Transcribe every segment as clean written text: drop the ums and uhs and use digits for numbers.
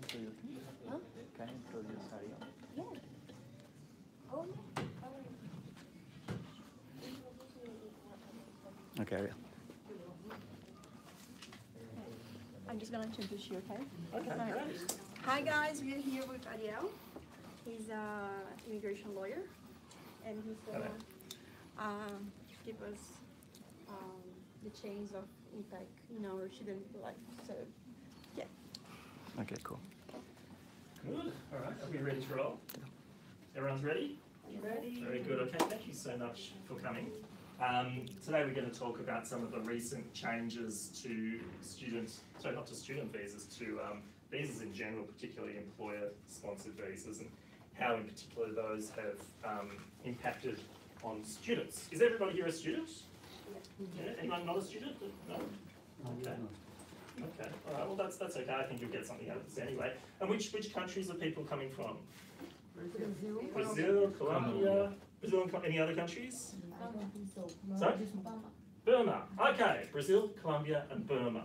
introduce me? Huh? Can you introduce Ariel? Yeah. Oh, yeah. Okay, Ariel. I'm just going to introduce you, okay? Okay, great. Hi, guys. We're here with Ariel. He's an immigration lawyer, and he's going to give us the change of impact in our student life. So, yeah. Okay, cool. Good. All right. Are we ready to roll? Everyone's ready? Ready? Very good. Okay. Thank you so much for coming. Today we're going to talk about some of the recent changes to not to student visas, to visas in general, particularly employer-sponsored visas, and how in particular those have impacted on students. Is everybody here a student? Yeah. Anyone not a student? No? Okay. Okay. All right. Well, that's okay. I think you'll get something out of this anyway. And which countries are people coming from? Brazil, Colombia, Brazil and any other countries? Sorry? Burma. Okay, Brazil, Colombia and Burma.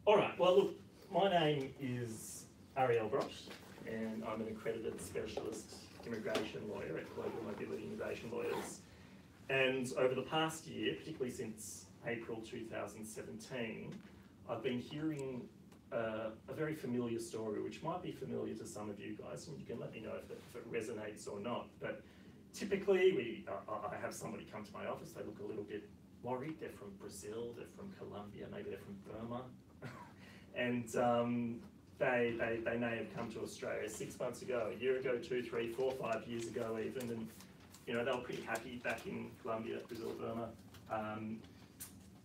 All right, well look, my name is Ariel Brosh and I'm an accredited specialist immigration lawyer at Global Mobility Immigration Lawyers. And over the past year, particularly since April 2017, I've been hearing a very familiar story, which might be familiar to some of you guys, and you can let me know if it resonates or not. But typically, I have somebody come to my office, they look a little bit worried, they're from Brazil, they're from Colombia, maybe they're from Burma, and they may have come to Australia 6 months ago, a year ago, 2, 3, 4, 5 years ago even, and you know, they were pretty happy back in Colombia, Brazil, Burma.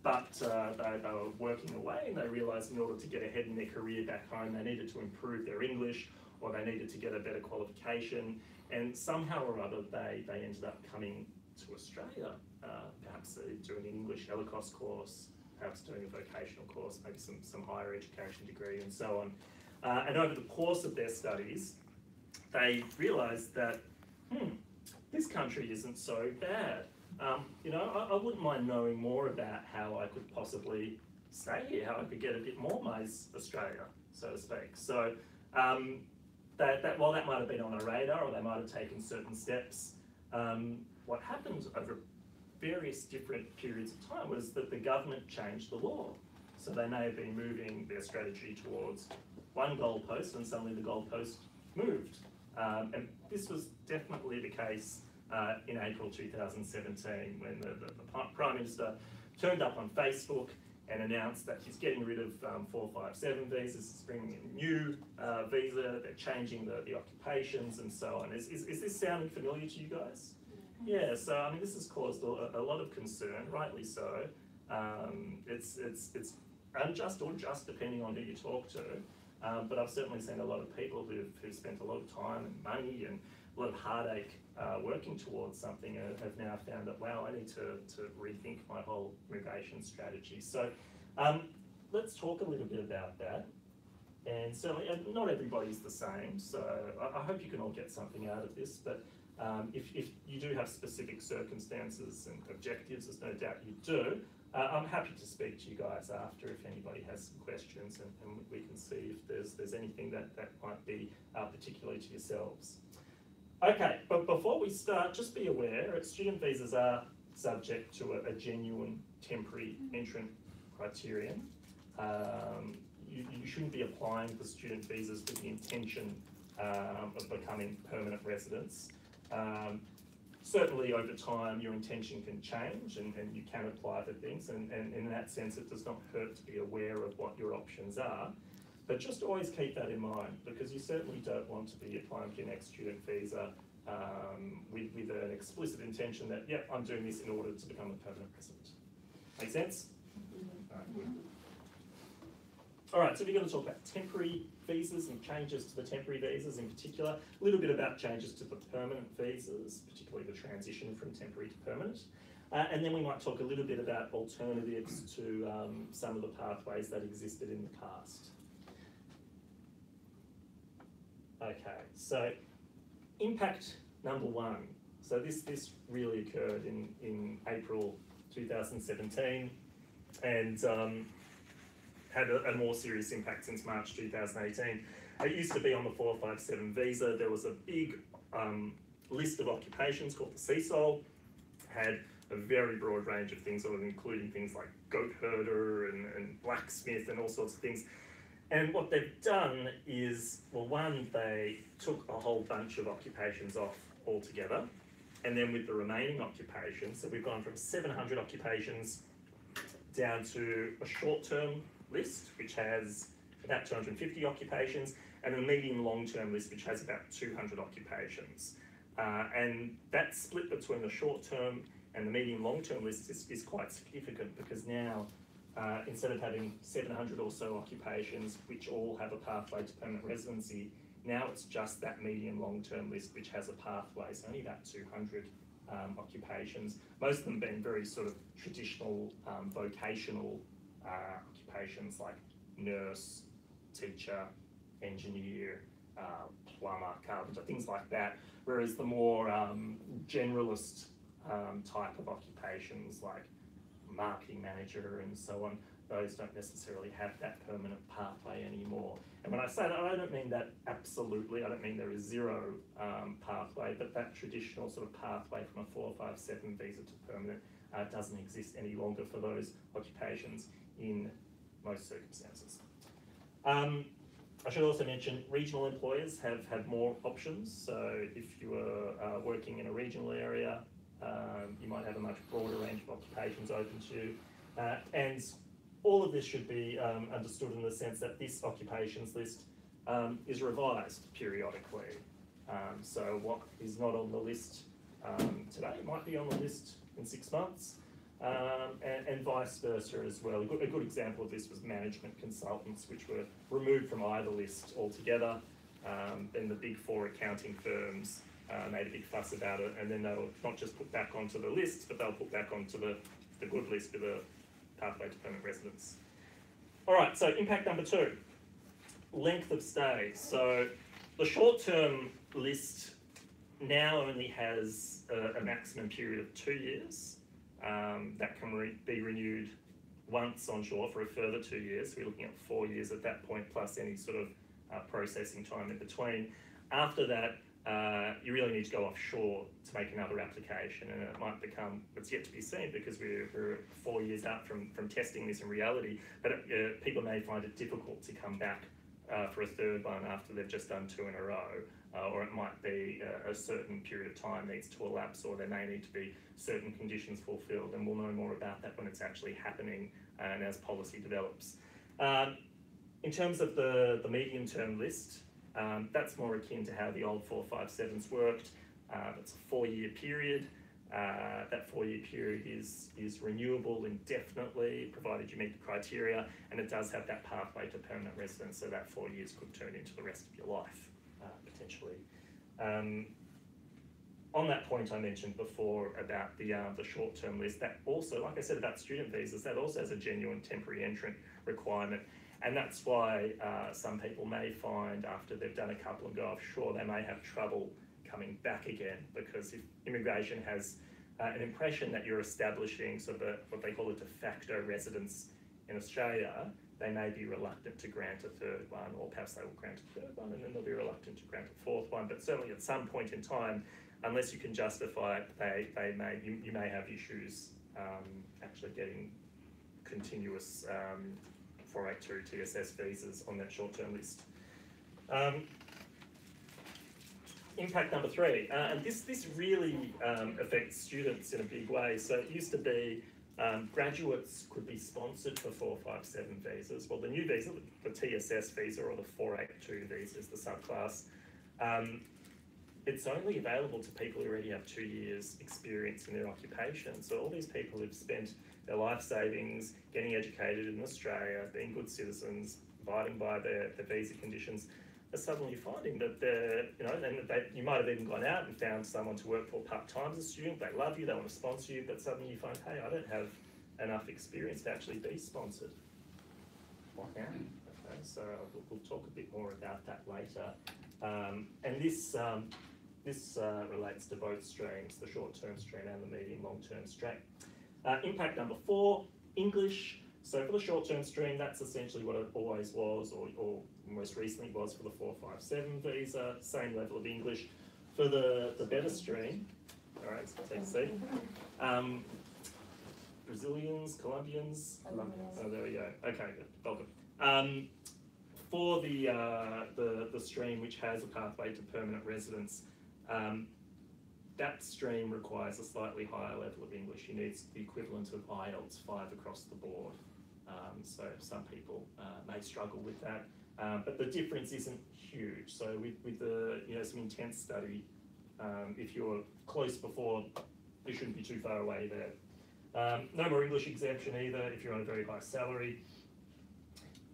But they were working away and they realised in order to get ahead in their career back home, they needed to improve their English or they needed to get a better qualification. And somehow or other, they ended up coming to Australia, perhaps doing an English ELICOS course, perhaps doing a vocational course, maybe some higher education degree and so on. And over the course of their studies, they realised that, this country isn't so bad. You know, I wouldn't mind knowing more about how I could possibly stay here, how I could get a bit more mais Australia, so to speak. So while that might have been on a radar or they might have taken certain steps, what happened over various different periods of time was that the government changed the law. So they may have been moving their strategy towards one goalpost and suddenly the goalpost moved. And this was definitely the case in April 2017 when the Prime Minister turned up on Facebook and announced that he's getting rid of 457 visas, he's bringing in a new visa, they're changing the occupations and so on. Is this sounding familiar to you guys? Yeah, so I mean this has caused a lot of concern, rightly so. It's unjust or just depending on who you talk to, but I've certainly seen a lot of people who've spent a lot of time and money and a lot of heartache working towards something have now found that, wow, I need to rethink my whole immigration strategy. So let's talk a little bit about that. And certainly, not everybody's the same, so I hope you can all get something out of this, but if you do have specific circumstances and objectives, there's no doubt you do, I'm happy to speak to you guys after if anybody has some questions and we can see if there's anything that might be particular to yourselves. Okay, but before we start, just be aware, student visas are subject to a genuine temporary entrant criterion. You shouldn't be applying for student visas with the intention of becoming permanent residents. Certainly over time your intention can change and you can apply for things, and in that sense it does not hurt to be aware of what your options are. But just always keep that in mind, because you certainly don't want to be applying for your next student visa with an explicit intention that, yeah, I'm doing this in order to become a permanent resident. Make sense? All right, good. All right, so we're going to talk about temporary visas and changes to the temporary visas in particular, a little bit about changes to the permanent visas, particularly the transition from temporary to permanent. And then we might talk a little bit about alternatives to some of the pathways that existed in the past. Okay, so impact number one. So this really occurred in April 2017 and had a more serious impact since March 2018. It used to be on the 457 visa. There was a big list of occupations called the CSOL, had a very broad range of things, including things like goat herder and blacksmith and all sorts of things. And what they've done is, well, one, they took a whole bunch of occupations off altogether, and then with the remaining occupations, so we've gone from 700 occupations down to a short-term list, which has about 250 occupations, and a medium long-term list, which has about 200 occupations. And that split between the short-term and the medium long-term list is quite significant, because now, instead of having 700 or so occupations, which all have a pathway to permanent residency, now it's just that medium long-term list which has a pathway. So only about 200 occupations, most of them being very sort of traditional vocational occupations like nurse, teacher, engineer, plumber, carpenter, things like that. Whereas the more generalist type of occupations like marketing manager and so on, those don't necessarily have that permanent pathway anymore. And when I say that, I don't mean that absolutely, I don't mean there is zero pathway, but that traditional sort of pathway from a 457 visa to permanent doesn't exist any longer for those occupations in most circumstances. I should also mention regional employers have more options. So if you are working in a regional area, you might have a much broader range of occupations open to you. And all of this should be understood in the sense that this occupations list is revised periodically. So what is not on the list today might be on the list in 6 months, and vice versa as well. A good example of this was management consultants, which were removed from either list altogether. Then the big four accounting firms made a big fuss about it, and then they were not just put back onto the list, but they'll put back onto the good list with a pathway to permanent residence. All right, so impact number 2, length of stay. So the short-term list now only has a maximum period of 2 years. That can be renewed once onshore for a further 2 years. So we're looking at 4 years at that point, plus any sort of processing time in between. After that, you really need to go offshore to make another application, and it might become, it's yet to be seen because we're 4 years out from testing this in reality, but people may find it difficult to come back for a third one after they've just done 2 in a row, or it might be a certain period of time needs to elapse, or there may need to be certain conditions fulfilled, and we'll know more about that when it's actually happening and as policy develops. In terms of the medium-term list, that's more akin to how the old 457s worked. It's a 4-year period. That 4-year period is renewable indefinitely, provided you meet the criteria, and it does have that pathway to permanent residence, so that 4 years could turn into the rest of your life, potentially. On that point I mentioned before about the short-term list, that also, like I said about student visas, that also has a genuine temporary entrant requirement. And that's why some people may find after they've done a couple and go offshore, they may have trouble coming back again, because if immigration has an impression that you're establishing sort of what they call a de facto residence in Australia, they may be reluctant to grant a third one, or perhaps they will grant a third one and then they'll be reluctant to grant a fourth one. But certainly at some point in time, unless you can justify it, you may have issues actually getting continuous 482 TSS visas on that short-term list. Impact number 3, and this really affects students in a big way. So it used to be graduates could be sponsored for 457 visas. Well, the new visa, the TSS visa or the 482 visa is the subclass. It's only available to people who already have 2 years experience in their occupation. So all these people who've spent their life savings getting educated in Australia, being good citizens, abiding by their visa conditions, are suddenly finding that you might have even gone out and found someone to work for part-time as a student. They love you, they want to sponsor you, but suddenly you find, hey, I don't have enough experience to actually be sponsored. What now? Okay, so we'll talk a bit more about that later. And this relates to both streams, the short-term stream and the medium long-term stream. Impact number 4, English. So for the short-term stream, that's essentially what it always was, or most recently was for the 457 visa, same level of English. For the better stream, all right, so take a seat. Brazilians, Colombians. Oh, there we go. Okay, good. Welcome. For the stream which has a pathway to permanent residence, that stream requires a slightly higher level of English. You need the equivalent of IELTS 5 across the board. So some people may struggle with that, but the difference isn't huge. So with the some intense study, if you're close before, you shouldn't be too far away there. No more English exemption either if you're on a very high salary.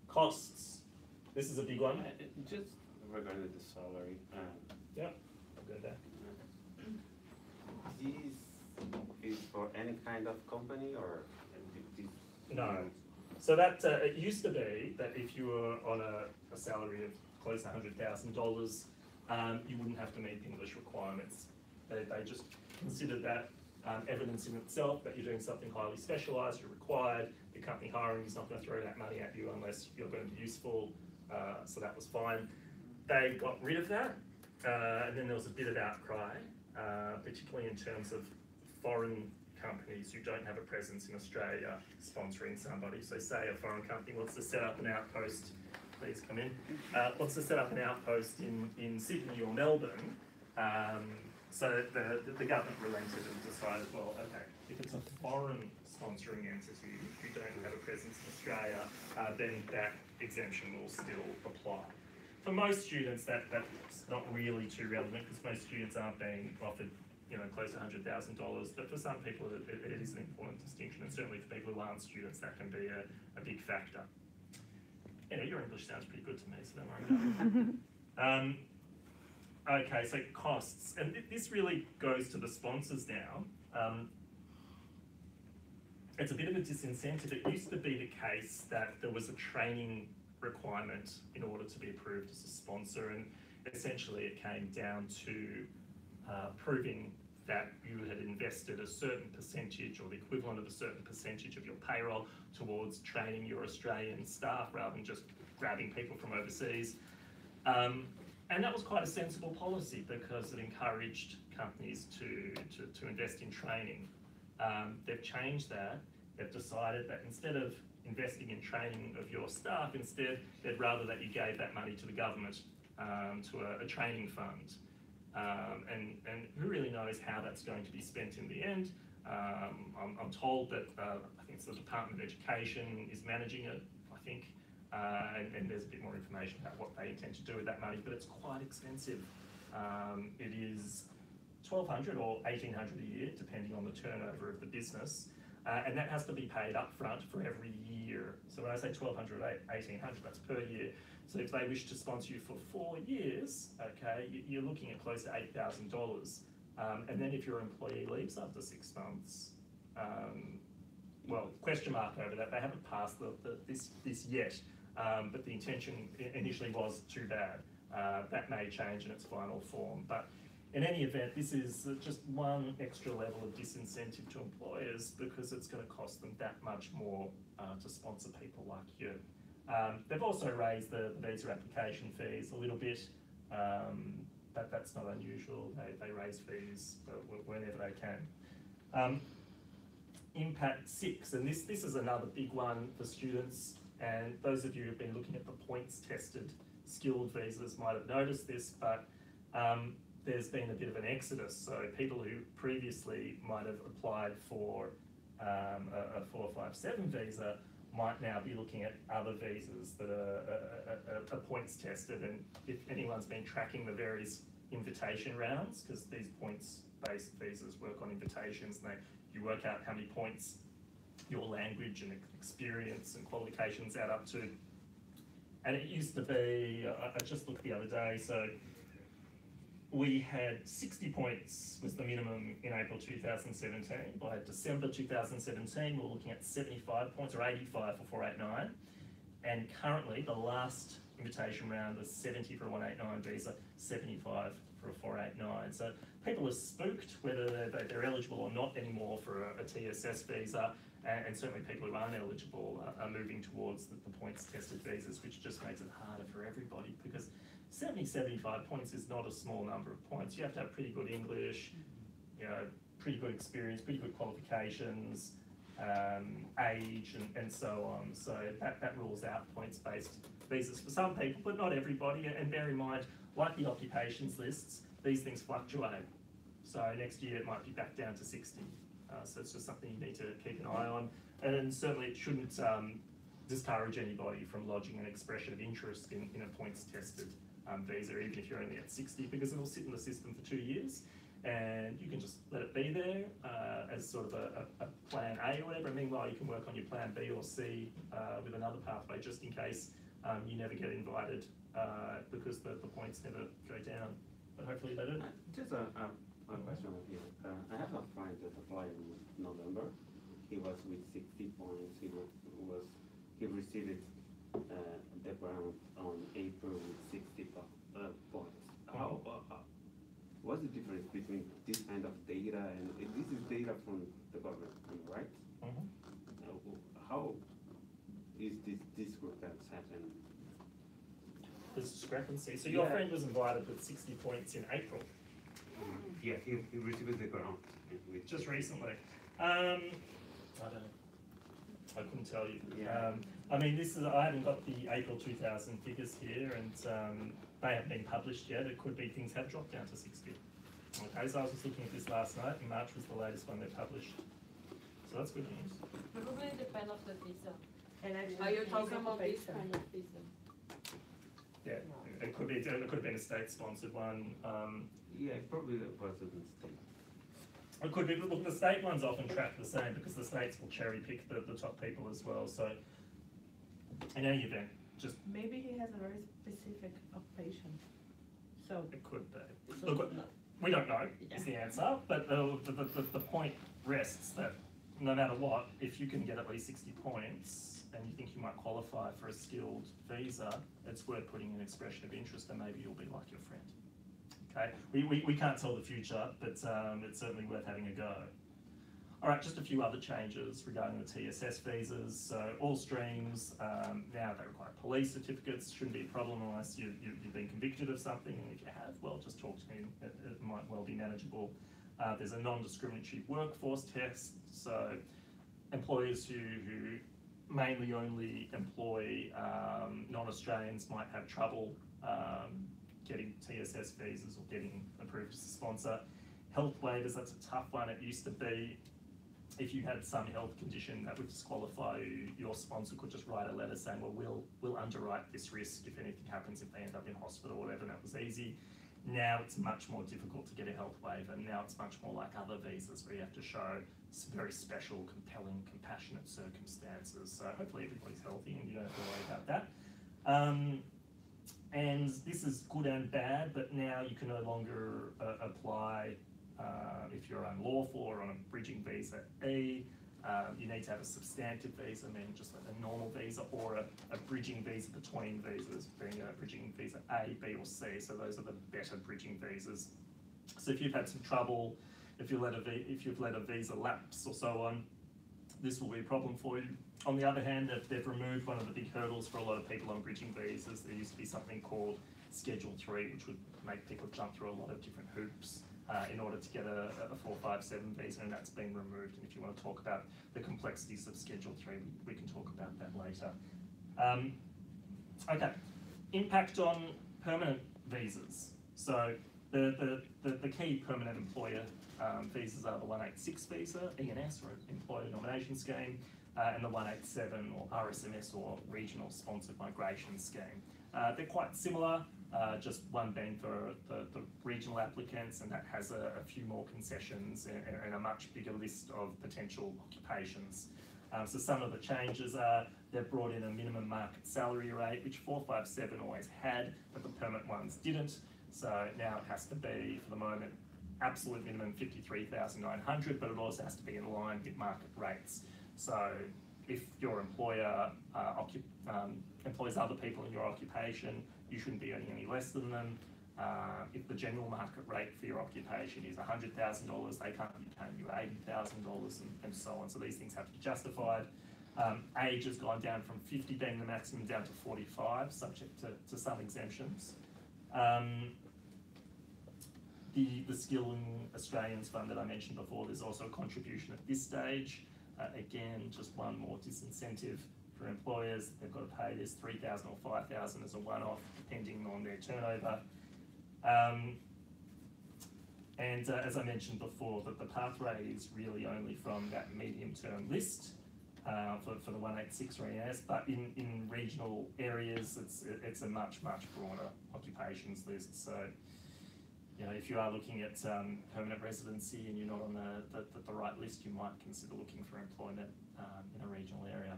Costs. This is a big one. Just regarding the salary. Yeah, I'll go there. This is for any kind of company or this? No. So that it used to be that if you were on a salary of close to $100,000, you wouldn't have to meet the English requirements. They just considered that evidence in itself that you're doing something highly specialised, you're required, the company hiring is not going to throw that money at you unless you're going to be useful, so that was fine. They got rid of that, and then there was a bit of outcry, particularly in terms of foreign companies who don't have a presence in Australia sponsoring somebody. So say a foreign company wants to set up an outpost, please come in, wants to set up an outpost in Sydney or Melbourne. So the government relented and decided, well, okay, if it's a foreign sponsoring entity who don't have a presence in Australia, then that exemption will still apply. For most students, that's not really too relevant because most students aren't being offered close to $100,000, but for some people it is an important distinction, and certainly for people who aren't students that can be a big factor. Your English sounds pretty good to me, so don't worry about it. Okay, so costs, and this really goes to the sponsors now. It's a bit of a disincentive. It used to be the case that there was a training requirement in order to be approved as a sponsor, and essentially it came down to proving that you had invested a certain percentage or the equivalent of a certain percentage of your payroll towards training your Australian staff rather than just grabbing people from overseas. And that was quite a sensible policy because it encouraged companies to invest in training. They've changed that. They've decided that instead of investing in training of your staff, instead they'd rather that you gave that money to the government, to a training fund. And who really knows how that's going to be spent in the end. I'm told that I think it's the Department of Education is managing it, I think, and there's a bit more information about what they intend to do with that money, but it's quite expensive. It is $1,200 or $1,800 a year, depending on the turnover of the business, and that has to be paid up front for every year. So when I say $1,200 or $1,800, that's per year. So if they wish to sponsor you for 4 years, okay, you're looking at close to $8,000. And then if your employee leaves after 6 months, well, question mark over that. They haven't passed this yet, but the intention initially was too bad. That may change in its final form. But in any event, this is just one extra level of disincentive to employers because it's going to cost them that much more to sponsor people like you. They've also raised the visa application fees a little bit, but that's not unusual. They raise fees whenever they can. Impact 6, and this is another big one for students, and those of you who've been looking at the points tested skilled visas might have noticed this, but there's been a bit of an exodus. So people who previously might have applied for a 457 visa might now be looking at other visas that are points tested. And if anyone's been tracking the various invitation rounds, because these points-based visas work on invitations, and you work out how many points your language and experience and qualifications add up to. And it used to be, I just looked the other day, so we had 60 points was the minimum in April 2017. By December 2017, we were looking at 75 points or 85 for 489. And currently, the last invitation round was 70 for a 189 visa, 75 for a 489. So people are spooked whether they're eligible or not anymore for a TSS visa, and certainly people who aren't eligible are moving towards the points tested visas, which just makes it harder for everybody, because 75 points is not a small number of points. You have to have pretty good English, you know, pretty good experience, pretty good qualifications, age, and so on. So that rules out points-based visas for some people, but not everybody. And bear in mind, like the occupations lists, these things fluctuate. So next year it might be back down to 60. So it's just something you need to keep an eye on. And certainly it shouldn't discourage anybody from lodging an expression of interest in a points-tested visa, even if you're only at 60, because it'll sit in the system for 2 years. And you can just let it be there as sort of a plan A or whatever. And meanwhile, you can work on your plan B or C with another pathway, just in case you never get invited because the points never go down. But hopefully they do. Just a question with you. I have a friend that applied in November. He was with 60 points. He received the grant on April with 60 points. What's the difference between this kind of data and this is data from the government, right? How is this discrepancy happening? There's discrepancy. So your friend was invited with 60 points in April. Yeah, he received the grant. Just recently. I don't know. I couldn't tell you. Yeah. I mean, I haven't got the April 2000 figures here, and they haven't been published yet. It could be things have dropped down to 60. Okay, so I was just looking at this last night, and March was the latest one they published. So that's good news. Probably depend of the visa. And actually, Are you talking about this kind of visa? Yeah, it could have been a state-sponsored one. Yeah, probably the president state. It could be, but look, the state ones often track the same because the states will cherry pick the top people as well. So, in any event, just maybe he has a very specific occupation. So it could be. So Look, we don't know is the answer, but the point rests that no matter what, if you can get at least 60 points and you think you might qualify for a skilled visa, it's worth putting an expression of interest, and maybe you'll be like your friend. Okay, we can't tell the future, but it's certainly worth having a go. All right, just a few other changes regarding the TSS visas. So all streams, now they require police certificates. Shouldn't be a problem unless you've been convicted of something, and if you have, well, just talk to me. It might well be manageable. There's a non-discriminatory workforce test. So employers who mainly only employ non-Australians might have trouble getting TSS visas or getting approved as a sponsor. Health waivers, that's a tough one. It used to be if you had some health condition that would disqualify you, your sponsor could just write a letter saying, well, we'll underwrite this risk if anything happens, if they end up in hospital or whatever, and that was easy. Now it's much more difficult to get a health waiver. Now it's much more like other visas where you have to show some very special, compelling, compassionate circumstances. So hopefully everybody's healthy and you don't have to worry about that. And this is good and bad, but now you can no longer apply if you're unlawful or on a bridging visa E. You need to have a substantive visa, meaning just like a normal visa, or a bridging visa between visas, being a bridging visa A, B or C. So those are the better bridging visas. So if you've had some trouble, if you've let a visa lapse or so on, this will be a problem for you. On the other hand, they've removed one of the big hurdles for a lot of people on bridging visas. There used to be something called Schedule 3, which would make people jump through a lot of different hoops in order to get a 457 visa, and that's been removed. And if you want to talk about the complexities of Schedule 3, we can talk about that later. Okay, impact on permanent visas. So the key permanent employer visas are the 186 visa, ENS, or Employer Nomination Scheme, and the 187 or RSMS, or Regional Sponsored Migration Scheme. They're quite similar, just one being for the regional applicants, and that has a few more concessions and a much bigger list of potential occupations. So some of the changes are they've brought in a minimum market salary rate, which 457 always had, but the permanent ones didn't. So now it has to be, for the moment, absolute minimum 53,900, but it also has to be in line with market rates. So if your employer employs other people in your occupation, you shouldn't be earning any less than them. if the general market rate for your occupation is $100,000, they can't be paying you $80,000 and so on. So these things have to be justified. Age has gone down from 50 being the maximum down to 45, subject to some exemptions. The Skilling Australians Fund that I mentioned before, there's also a contribution at this stage. Again, just one more disincentive for employers. They've got to pay this $3,000 or $5,000 as a one-off, depending on their turnover. As I mentioned before, that the pathway is really only from that medium-term list for the 186 RES, but in regional areas, it's a much broader occupations list. So, you know, if you are looking at permanent residency and you're not on the right list, you might consider looking for employment in a regional area.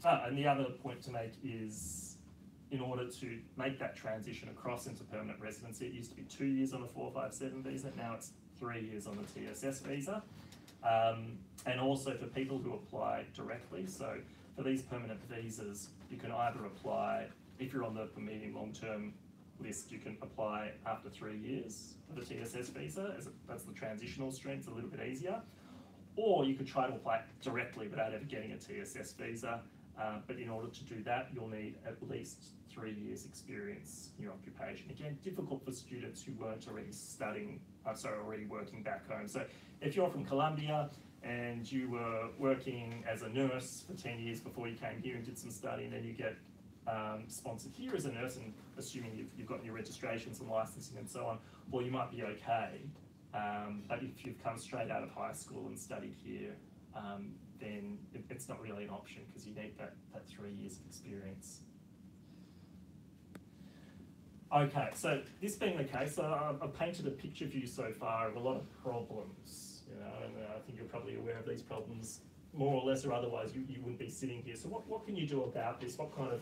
And the other point to make is, in order to make that transition across into permanent residency, it used to be 2 years on a 457 visa, now it's 3 years on the TSS visa. And also for people who apply directly, so for these permanent visas, you can either apply, if you're on the medium long-term list, you can apply after 3 years for the TSS visa, that's the transitional stream, it's a little bit easier. Or you could try to apply directly without ever getting a TSS visa, but in order to do that, you'll need at least 3 years experience in your occupation. Again, difficult for students who weren't already already working back home. So if you're from Colombia and you were working as a nurse for 10 years before you came here and did some study, and then you get sponsored here as a nurse, and assuming you've got your registrations and licensing and so on, well, you might be okay. But if you've come straight out of high school and studied here, then it's not really an option because you need that 3 years of experience. Okay, so this being the case, I've painted a picture for you so far of a lot of problems, you know, and I think you're probably aware of these problems more or less, or otherwise you wouldn't be sitting here. So what can you do about this? What kind of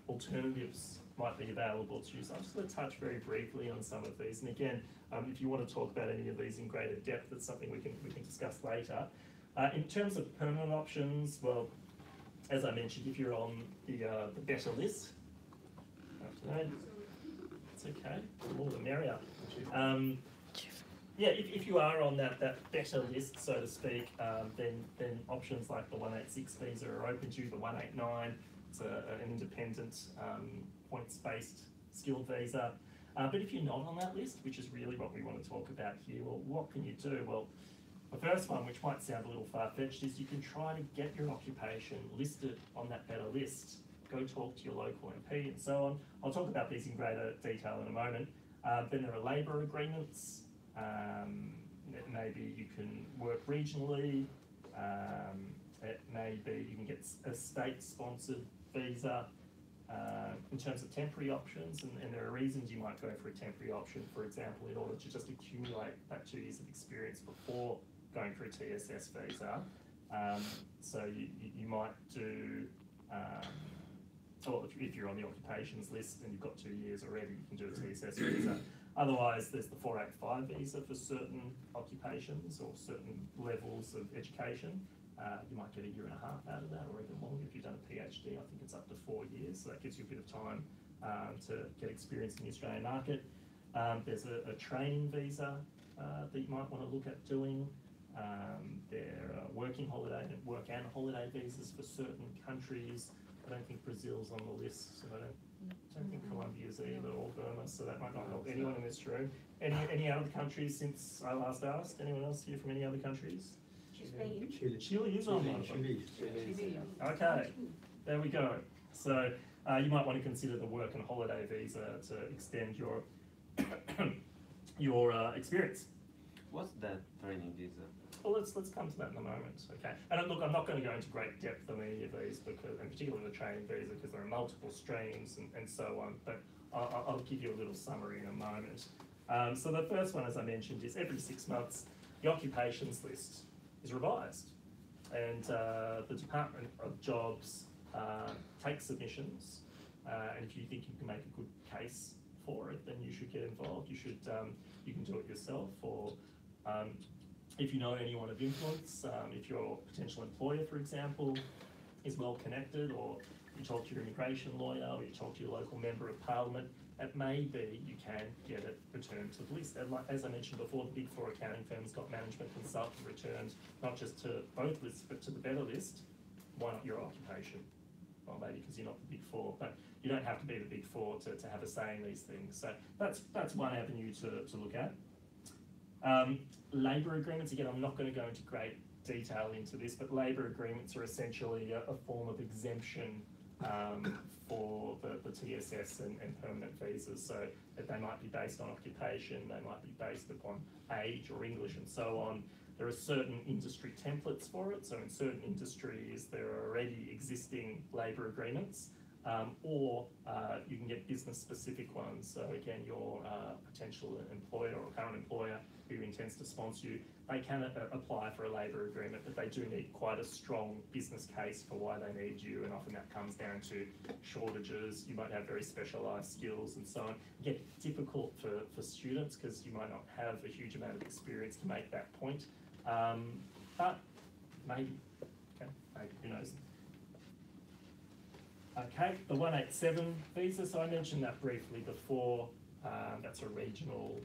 alternatives might be available to you? So I'm just going to touch very briefly on some of these. And again, if you want to talk about any of these in greater depth, that's something we can discuss later. In terms of permanent options, well, as I mentioned, if you're on the better list, it's okay, the more the merrier. Yeah, if you are on that better list, so to speak, then options like the 186 visa are open to you, the 189, it's an independent points-based skilled visa. But if you're not on that list, which is really what we want to talk about here, well, what can you do? Well, the first one, which might sound a little far-fetched, is you can try to get your occupation listed on that better list. Go talk to your local MP and so on. I'll talk about these in greater detail in a moment. Then there are labour agreements. Maybe you can work regionally. It may be you can get a state-sponsored visa. In terms of temporary options, and there are reasons you might go for a temporary option, for example, in order to just accumulate that 2 years of experience before going for a TSS visa. So you might do, or if you're on the occupations list and you've got 2 years already, you can do a TSS visa. Otherwise, there's the 485 visa for certain occupations or certain levels of education. You might get 1.5 years out of that, or even longer if you've done a PhD. I think it's up to 4 years, so that gives you a bit of time to get experience in the Australian market. There's a training visa that you might want to look at doing. There are work and holiday visas for certain countries. I don't think Brazil's on the list, so I don't think Colombia's either, or Burma, so that might not help anyone in this room. Any other countries since I last asked? Anyone else here from any other countries? Chile is on one of them. Okay, there we go. So you might want to consider the work and holiday visa to extend your your experience. What's that training visa? Well, let's come to that in a moment. Okay, and look, I'm not going to go into great depth on any of these, because, and particularly the training visa, because there are multiple streams and so on. But I'll give you a little summary in a moment. So the first one, as I mentioned, is every 6 months the occupations list is revised, and the Department of Jobs takes submissions, and if you think you can make a good case for it, then you should get involved. You should you can do it yourself, or if you know anyone of influence, if your potential employer, for example, is well connected, or you talk to your immigration lawyer, or you talk to your local member of parliament, it may be you can get it returned to the list. And like, as I mentioned before, the Big Four accounting firms got management consultant returned not just to both lists but to the better list. Why not your occupation? Well, maybe because you're not the Big Four, but you don't have to be the Big Four to have a say in these things. So that's one avenue to look at. Labour agreements, again, I'm not going to go into great detail into this, but labour agreements are essentially a form of exemption for the TSS and permanent visas. So that they might be based on occupation, they might be based upon age or English and so on. There are certain industry templates for it. So in certain industries, there are already existing labour agreements, or you can get business-specific ones. So again, your potential employer or current employer who intends to sponsor you, they can apply for a labour agreement, but they do need quite a strong business case for why they need you, and often that comes down to shortages. You might have very specialised skills and so on. Again, difficult for students because you might not have a huge amount of experience to make that point, but maybe, okay, maybe, who knows. Okay, the 187 visa, so I mentioned that briefly before. That's a regional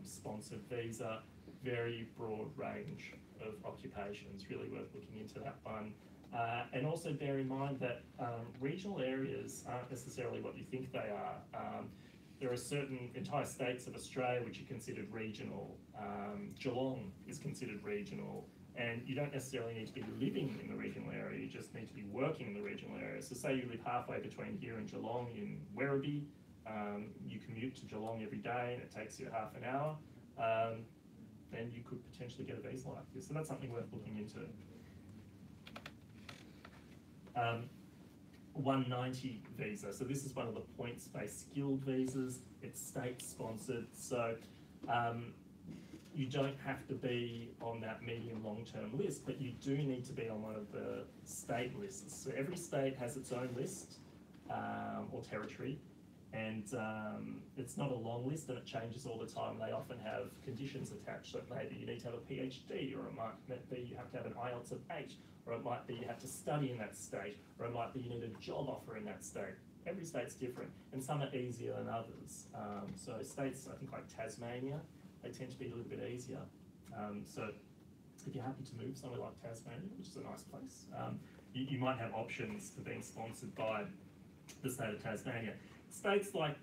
sponsored visa, very broad range of occupations, really worth looking into that one. And also bear in mind that regional areas aren't necessarily what you think they are. There are certain entire states of Australia which are considered regional. Geelong is considered regional. And you don't necessarily need to be living in the regional area, you just need to be working in the regional area. So say you live halfway between here and Geelong in Werribee, you commute to Geelong every day and it takes you half an hour, then you could potentially get a visa like this. So that's something worth looking into. 190 visa. So this is one of the points-based skilled visas. It's state-sponsored. So you don't have to be on that medium long-term list, but you do need to be on one of the state lists. So every state has its own list or territory, and it's not a long list and it changes all the time. They often have conditions attached, so maybe you need to have a PhD, or it might be you have to have an IELTS of 8, or it might be you have to study in that state, or it might be you need a job offer in that state. Every state's different, and some are easier than others. So states, I think like Tasmania, they tend to be a little bit easier. So if you're happy to move somewhere like Tasmania, which is a nice place, you might have options for being sponsored by the state of Tasmania. States like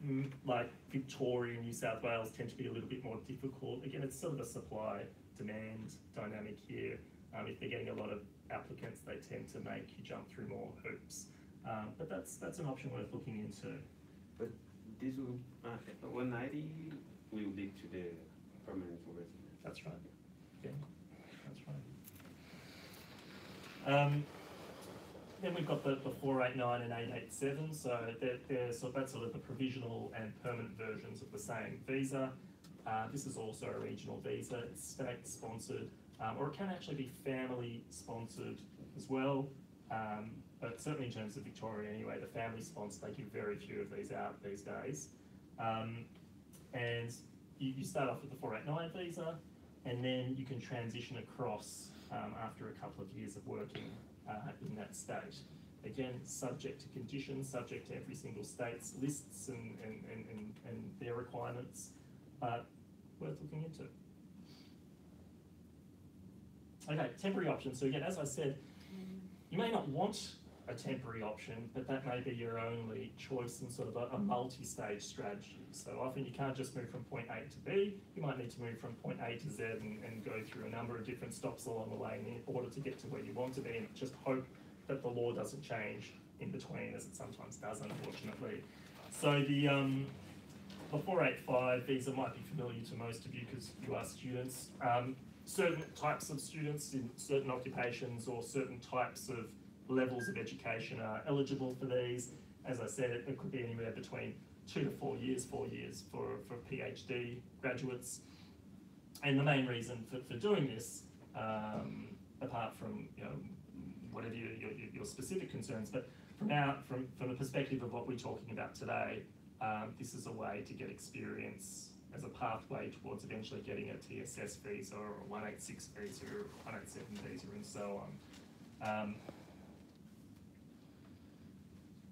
Victoria and New South Wales tend to be a little bit more difficult. Again, it's sort of a supply-demand dynamic here. If they're getting a lot of applicants, they tend to make you jump through more hoops. But that's an option worth looking into. But this will 190 will lead to the permanent residence. That's right. Yeah, that's right. Then we've got the 489 and 887. So that's sort of the provisional and permanent versions of the same visa. This is also a regional visa. It's state-sponsored, or it can actually be family-sponsored as well. But certainly in terms of Victoria anyway, the family-sponsored, they give very few of these out these days. And you start off with the 489 visa, and then you can transition across after a couple of years of working in that state. Again, subject to conditions, subject to every single state's lists and their requirements, but worth looking into. Okay, temporary options. So again, as I said, you may not want a temporary option, but that may be your only choice in sort of a multi-stage strategy. So often you can't just move from point A to B, you might need to move from point A to Z and go through a number of different stops along the way in order to get to where you want to be, and just hope that the law doesn't change in between, as it sometimes does, unfortunately. So the 485 visa might be familiar to most of you because you are students. Certain types of students in certain occupations or certain types of levels of education are eligible for these. As I said, it could be anywhere between 2 to 4 years, 4 years for PhD graduates. And the main reason for doing this, apart from whatever your specific concerns, but from the perspective of what we're talking about today, this is a way to get experience as a pathway towards eventually getting a TSS visa or a 186 visa or a 187 visa and so on.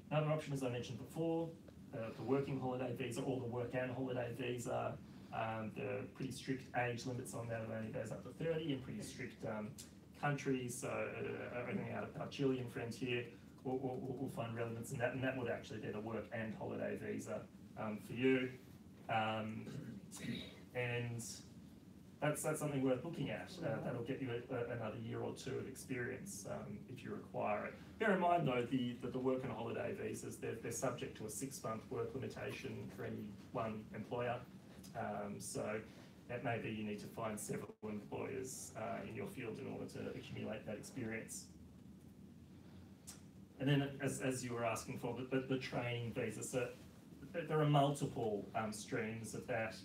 Another option, as I mentioned before, the working holiday visa or the work and holiday visa. There are pretty strict age limits on that. It only goes up to 30, and pretty strict countries. So everything out of our Chilean friends here will find relevance in that, and that would actually be the work and holiday visa for you. And that's something worth looking at. That'll get you another year or two of experience if you require it. Bear in mind though, the work and holiday visas, they're subject to a 6-month work limitation for any one employer. So that may be you need to find several employers in your field in order to accumulate that experience. And then as you were asking for, the training visa, so there are multiple streams of that.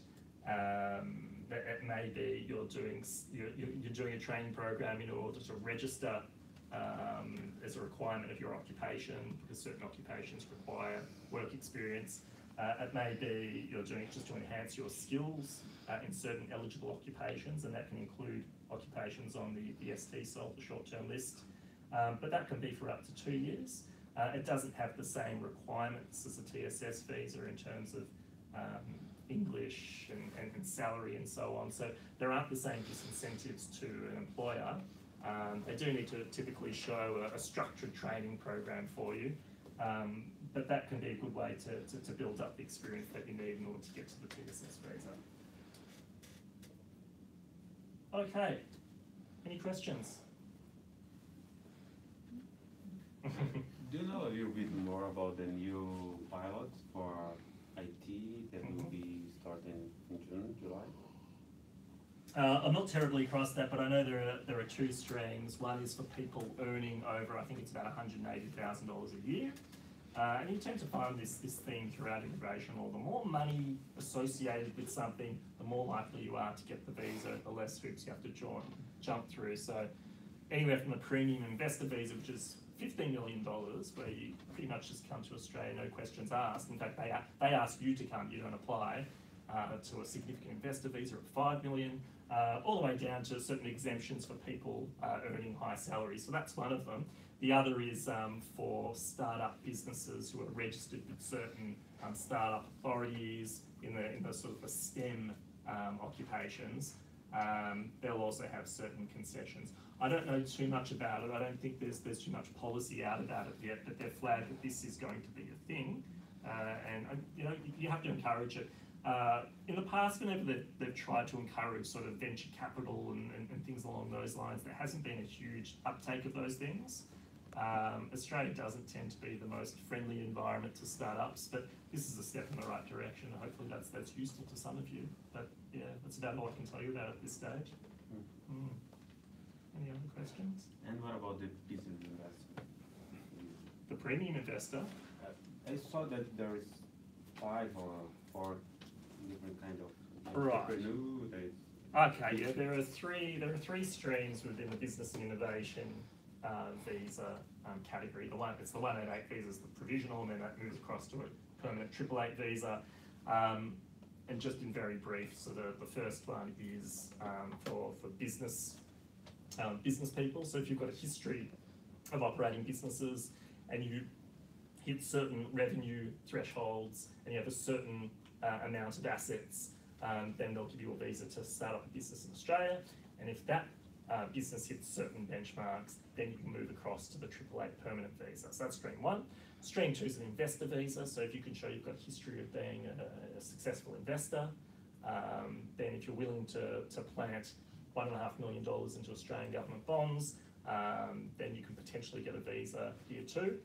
It may be you're doing a training program in order to register as a requirement of your occupation, because certain occupations require work experience. It may be you're doing it just to enhance your skills in certain eligible occupations, and that can include occupations on the ST short-term list. But that can be for up to 2 years. It doesn't have the same requirements as a TSS visa in terms of English and salary and so on. So there aren't the same disincentives to an employer. They do need to typically show a structured training program for you. But that can be a good way to build up the experience that you need in order to get to the TSS visa. Okay, any questions? Do you know a little bit more about the new pilots for IT that will be starting in June, July? I'm not terribly across that, but I know there are 2 streams. One is for people earning over, I think it's about $180,000 a year. And you tend to find this theme throughout immigration law. The more money associated with something, the more likely you are to get the visa, the less hoops you have to jump through. So anywhere from the premium investor visa, which is $15 million, where you pretty much just come to Australia, no questions asked. In fact, they ask you to come, you don't apply, to a significant investor visa at $5 million, all the way down to certain exemptions for people earning high salaries. So that's one of them. The other is for startup businesses who are registered with certain startup authorities in the sort of the STEM occupations. They'll also have certain concessions. I don't know too much about it. I don't think there's too much policy out about it yet, but they've flagged that this is going to be a thing, and you know, you have to encourage it. In the past, whenever they've tried to encourage sort of venture capital and things along those lines, there hasn't been a huge uptake of those things. Australia doesn't tend to be the most friendly environment to startups, but this is a step in the right direction. Hopefully that's useful to some of you. But yeah, that's about all I can tell you about at this stage. Any other questions? And what about the business investor? The premium investor? I saw that there is 5 or 4 different kind of Right. entrepreneur. Okay, yeah, there are three streams within the business and innovation visa category. It's the 188 visa is the provisional, and then that moves across to a permanent 888 visa. And just in very brief, so the first one is for business people. So if you've got a history of operating businesses and you hit certain revenue thresholds and you have a certain amount of assets, then they'll give you a visa to start up a business in Australia. And if that business hits certain benchmarks, then you can move across to the 888 permanent visa. So that's stream 1. Stream 2 is an investor visa. So if you can show you've got a history of being a successful investor, then if you're willing to plant $1.5 million into Australian government bonds, then you can potentially get a visa here too,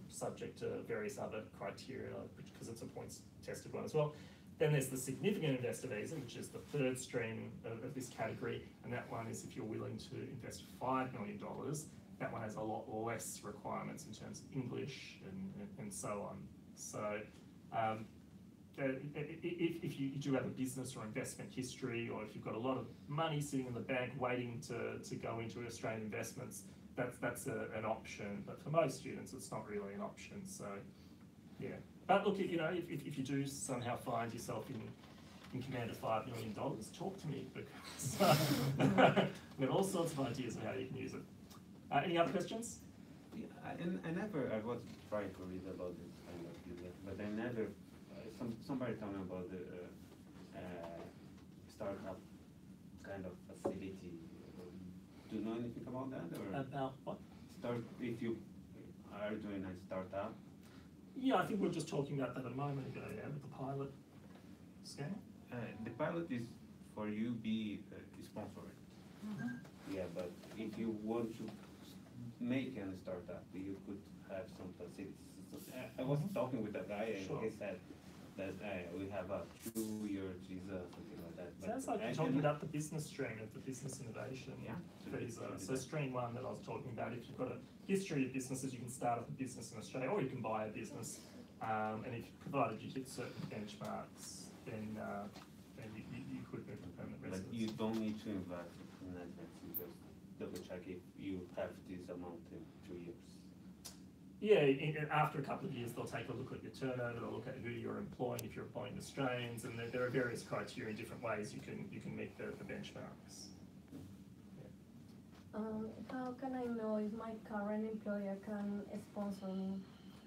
subject to various other criteria, because it's a points tested one as well. Then there's the significant investor visa, which is the 3rd stream of this category, and that one is if you're willing to invest $5 million. That one has a lot less requirements in terms of English and so on. So if you do have a business or investment history, or if you've got a lot of money sitting in the bank waiting to go into Australian investments, that's an option. But for most students, it's not really an option. So yeah. But look, you know, if you do somehow find yourself in command of $5 million, talk to me, because we have all sorts of ideas of how you can use it. Any other questions? Yeah, I was trying to read about this kind of business, but I never, somebody told me about the startup kind of facility. Do you know anything about that? Or About what? if you are doing a startup? Yeah, I think we were just talking about that a moment ago, yeah, with the pilot scheme. The pilot is for you be sponsored. Yeah, but if you want to make a startup, you could have some facilities. So, I was talking with a guy and Sure. he said that we have a 2-year visa, something like that. But Sounds like I you're talking can- about the business stream of the business innovation Yeah. visa. So stream one that I was talking about, if you've got a history of businesses, you can start up a business in Australia, or you can buy a business. And if provided you hit certain benchmarks, then you could move to permanent But residence. you don't need to invest in advance. You just double check if you have this amount in 2 years. Yeah, after a couple of years, they'll take a look at your turnover, they'll look at who you're employing, if you're employing Australians, and there are various criteria in different ways you can meet the benchmarks. How can I know if my current employer can sponsor me?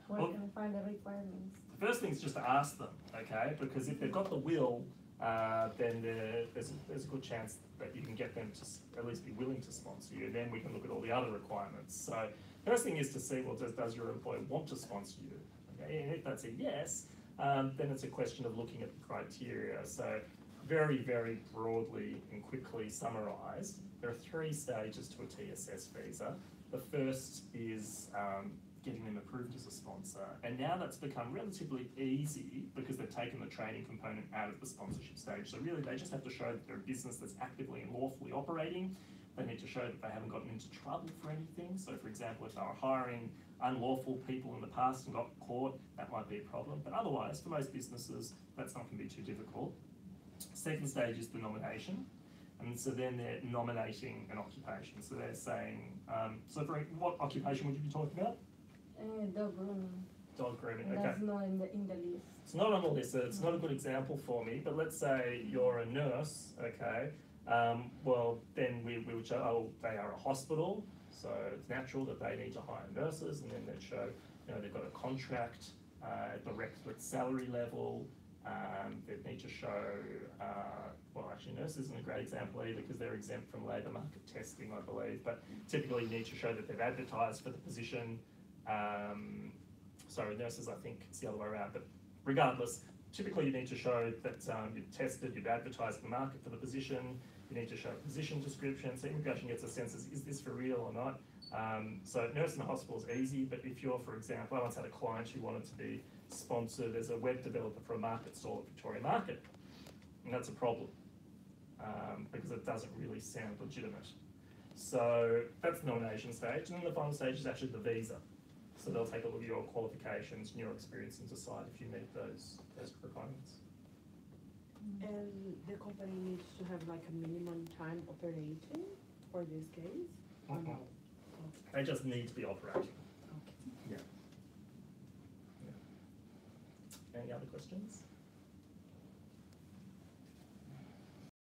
Where Well- can I find the requirements? The first thing is just to ask them, okay? Because if they've got the will, then there's a good chance that you can get them to at least be willing to sponsor you. Then we can look at all the other requirements. So first thing is to see, well, does your employer want to sponsor you? Okay, and if that's a yes, then it's a question of looking at the criteria. So very, very broadly and quickly summarised, there are 3 stages to a TSS visa. The first is getting them approved as a sponsor, and now that's become relatively easy because they've taken the training component out of the sponsorship stage. So really they just have to show that they're a business that's actively and lawfully operating. They need to show that they haven't gotten into trouble for anything. So for example, if they were hiring unlawful people in the past and got caught, that might be a problem. But otherwise, for most businesses, that's not going to be too difficult. Second stage is the nomination. And so then they're nominating an occupation. So they're saying, so for what occupation would you be talking about? Dog grooming. Dog grooming, okay. That's not in the list. It's not on the list, so it's not a good example for me, but let's say you're a nurse, okay? Well, then we would show, oh, they are a hospital, so it's natural that they need to hire nurses, and then they'd show, you know, they've got a contract at the requisite salary level. They'd need to show, well, actually nurses isn't a great example either because they're exempt from labour market testing, I believe, but typically you need to show that they've advertised for the position. Sorry, nurses, I think it's the other way around, but regardless, typically you need to show that you've tested, you've advertised the market for the position, you need to show a position description, so immigration gets a sense of, is this for real or not? So nurse in a hospital is easy, but if you're, for example, I once had a client who wanted to be sponsored as a web developer for a market stall at Victoria Market, and that's a problem because it doesn't really sound legitimate. So that's the nomination stage, and then the final stage is actually the visa. So they'll take a look at your qualifications and your experience and decide if you meet those requirements. And the company needs to have like a minimum time operating for this case? Or no? They just need to be operating. Okay. Yeah. Any other questions?